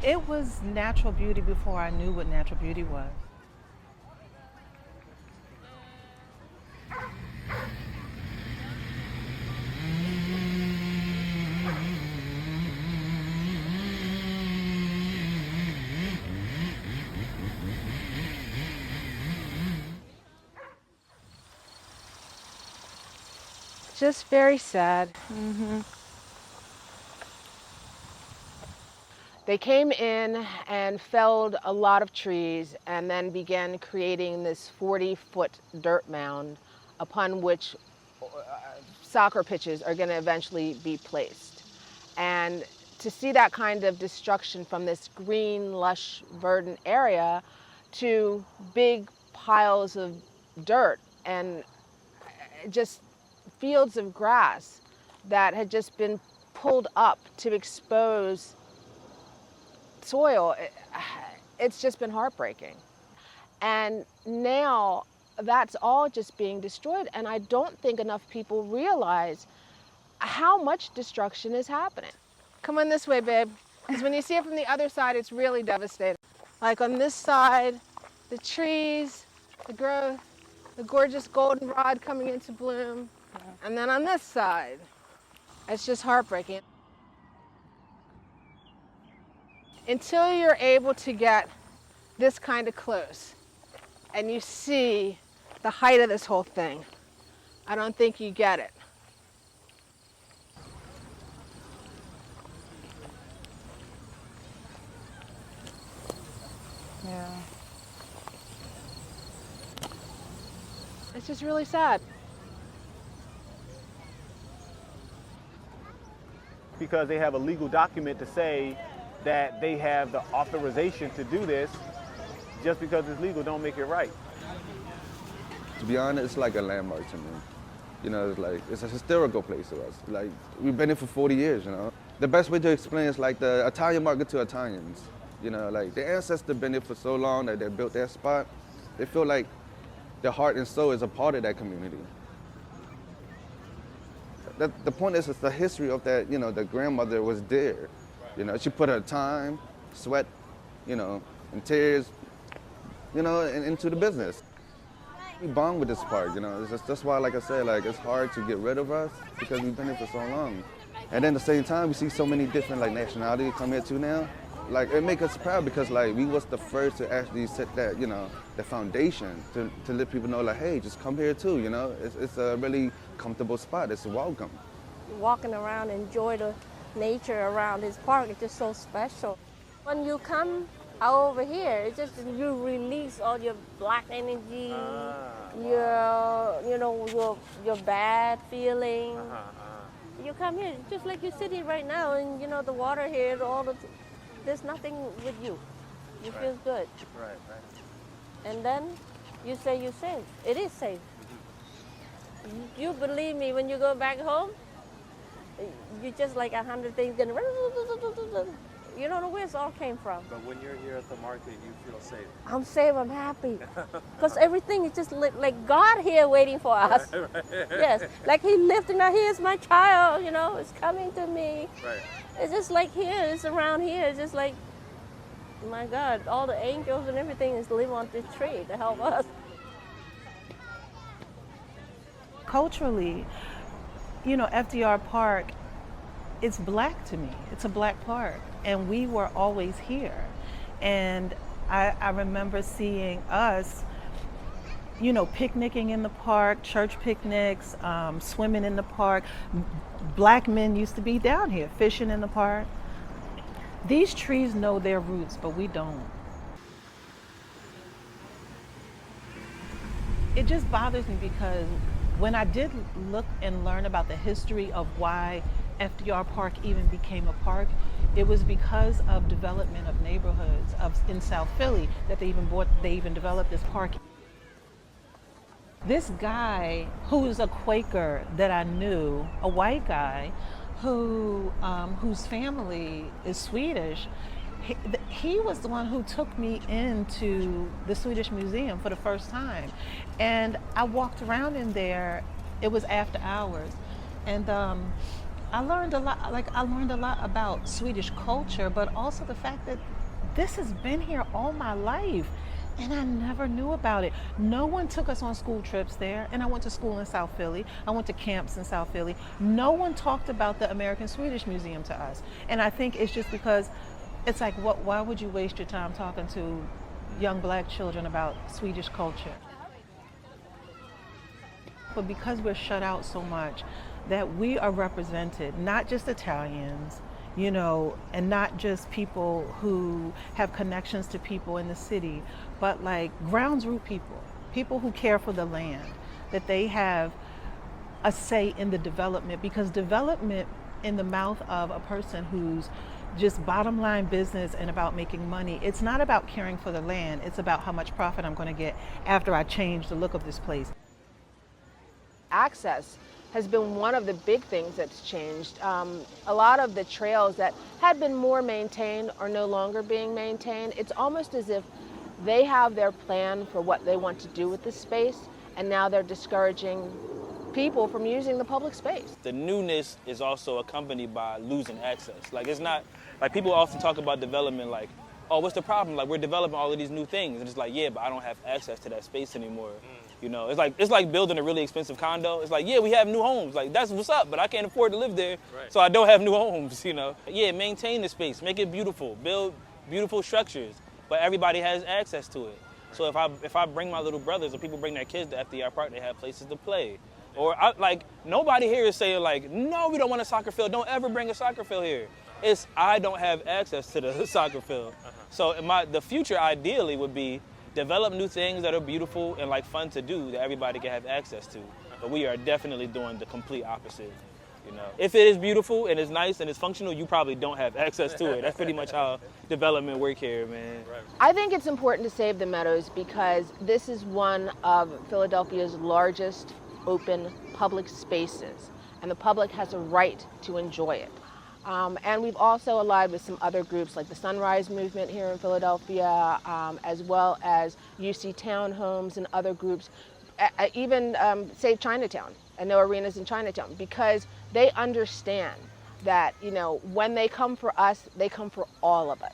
It was natural beauty before I knew what natural beauty was. Just very sad. They came in and felled a lot of trees and then began creating this 40-foot dirt mound upon which soccer pitches are going to eventually be placed. And to see that kind of destruction from this green, lush, verdant area to big piles of dirt and just fields of grass that had just been pulled up to expose soil, it's just been heartbreaking. And now that's all just being destroyed, and I don't think enough people realize how much destruction is happening. Come on this way, babe, because when you see it from the other side, it's really devastating. Like on this side, the trees, the growth, the gorgeous goldenrod coming into bloom, and then on this side, it's just heartbreaking. Until you're able to get this kind of close and you see the height of this whole thing, I don't think you get it. Yeah. It's just really sad. Because they have a legal document to say that they have the authorization to do this. Just because it's legal don't make it right. To be honest, it's like a landmark to me. You know, it's like, it's a historical place to us. Like, we've been here for 40 years, you know. The best way to explain is like the Italian market to Italians. You know, like their ancestors been here for so long that they built that spot. They feel like their heart and soul is a part of that community. The point is, it's the history of that, you know, the grandmother was there. You know, she put her time, sweat, you know, and tears, you know, into the business. We bond with this park, you know. It's just, that's why, like I said, like it's hard to get rid of us because we've been here for so long. And then at the same time, we see so many different like nationalities come here too now. Like it makes us proud because like we was the first to actually set that, you know, the foundation to let people know like, hey, just come here too, you know. It's a really comfortable spot. It's welcome. Walking around, enjoy the nature around this park. It's just so special. When you come out over here, it's just you release all your black energy, your bad feeling. You come here just like you're sitting right now, and you know the water here, there's nothing with you. You feel good. Right. And then you say you're safe. It is safe. You believe me, when you go back home, you just like 100 things gonna. You don't know where it all came from. But when you're here at the market, you feel safe. I'm safe, I'm happy. Because everything is just like God here waiting for us. Right. Yes, like He lifting out, here's my child, you know, it's coming to me. Right. It's just like here, it's around here, it's just like, my God, all the angels and everything is live on this tree to help us. Culturally, you know, FDR Park, it's black to me. It's a black park, and we were always here. And I remember seeing us, you know, picnicking in the park, church picnics, swimming in the park. Black men used to be down here fishing in the park. These trees know their roots, but we don't. It just bothers me because when I did look and learn about the history of why FDR Park even became a park, it was because of development of neighborhoods in South Philly that they even developed this park. This guy who was a Quaker that I knew, a white guy whose family is Swedish, he was the one who took me into the Swedish Museum for the first time. And I walked around in there, it was after hours, and I learned a lot. Like I learned a lot about Swedish culture, but also the fact that this has been here all my life, and I never knew about it. No one took us on school trips there, and I went to school in South Philly. I went to camps in South Philly. No one talked about the American Swedish Museum to us, and I think it's just because it's like, what? Why would you waste your time talking to young black children about Swedish culture? But because we're shut out so much, that we are represented, not just Italians, you know, and not just people who have connections to people in the city, but like ground root people, people who care for the land, that they have a say in the development, because development in the mouth of a person who's just bottom line business and about making money, it's not about caring for the land, it's about how much profit I'm going to get after I change the look of this place. Access has been one of the big things that's changed. A lot of the trails that had been more maintained are no longer being maintained. It's almost as if they have their plan for what they want to do with this space, and now they're discouraging people from using the public space. The newness is also accompanied by losing access. Like, it's not, like, people often talk about development like, oh, what's the problem? Like, we're developing all of these new things. And it's like, yeah, but I don't have access to that space anymore. You know, it's like building a really expensive condo. It's like, yeah, we have new homes. Like, that's what's up, but I can't afford to live there, so I don't have new homes, you know. Yeah, maintain the space, make it beautiful, build beautiful structures, but everybody has access to it. So if I bring my little brothers or people bring their kids to FDR Park, they have places to play. Or, nobody here is saying, like, no, we don't want a soccer field. Don't ever bring a soccer field here. It's, I don't have access to the soccer field. So the future ideally would be develop new things that are beautiful and like fun to do that everybody can have access to. But we are definitely doing the complete opposite. You know, if it is beautiful and it's nice and it's functional, you probably don't have access to it. That's pretty much how development work here, man. I think it's important to save the meadows because this is one of Philadelphia's largest open public spaces, and the public has a right to enjoy it. And we've also allied with some other groups like the Sunrise Movement here in Philadelphia, as well as UC Townhomes and other groups, even Save Chinatown and No Arenas in Chinatown, because they understand that, you know, when they come for us, they come for all of us.